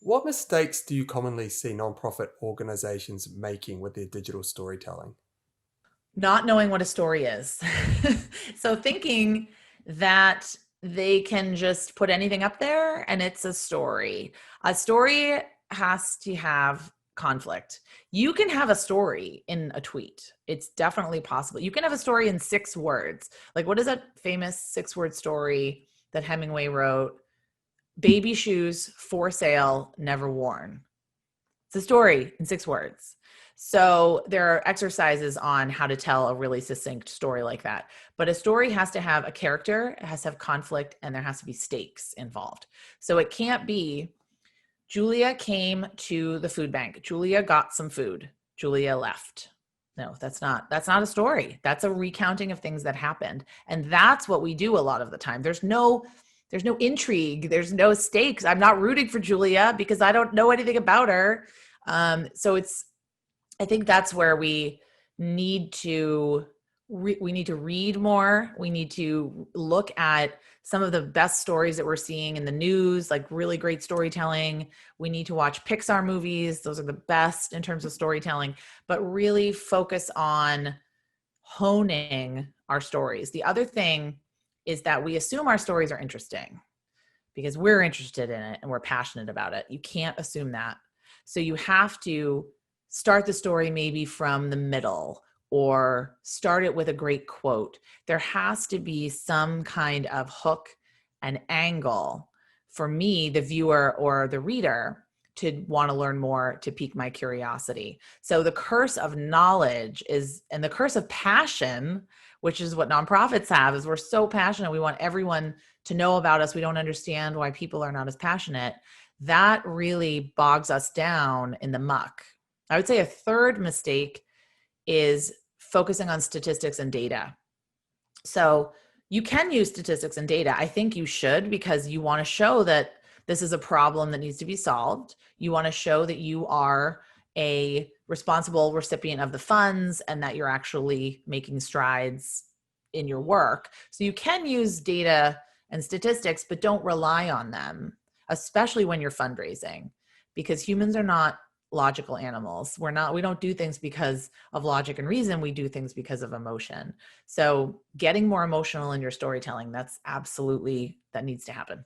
What mistakes do you commonly see nonprofit organizations making with their digital storytelling? Not knowing what a story is. So thinking that they can just put anything up there and it's a story. A story has to have conflict. You can have a story in a tweet. It's definitely possible. You can have a story in 6 words. Like, what is that famous 6 word story that Hemingway wrote? Baby shoes for sale, never worn. It's a story in 6 words. So there are exercises on how to tell a really succinct story like that. But a story has to have a character, it has to have conflict, and there has to be stakes involved. So it can't be Julia came to the food bank. Julia got some food. Julia left. No, that's not a story. That's a recounting of things that happened. And that's what we do a lot of the time. There's no intrigue, there's no stakes. I'm not rooting for Julia because I don't know anything about her. So I think that's where we need to we need to read more. We need to look at some of the best stories that we're seeing in the news, like really great storytelling. We need to watch Pixar movies. Those are the best in terms of storytelling, but really focus on honing our stories. The other thing is that we assume our stories are interesting because we're interested in it and we're passionate about it. You can't assume that. So you have to start the story maybe from the middle or start it with a great quote. There has to be some kind of hook and angle for me, the viewer or the reader, to want to learn more, to pique my curiosity. So the curse of knowledge is, and the curse of passion, which is what nonprofits have, is we're so passionate. We want everyone to know about us. We don't understand why people are not as passionate. That really bogs us down in the muck. I would say a third mistake is focusing on statistics and data. So you can use statistics and data. I think you should, because you want to show that this is a problem that needs to be solved. You want to show that you are a responsible recipient of the funds and that you're actually making strides in your work. So you can use data and statistics, but don't rely on them, especially when you're fundraising, because humans are not logical animals. We don't do things because of logic and reason. We do things because of emotion. So getting more emotional in your storytelling, that needs to happen.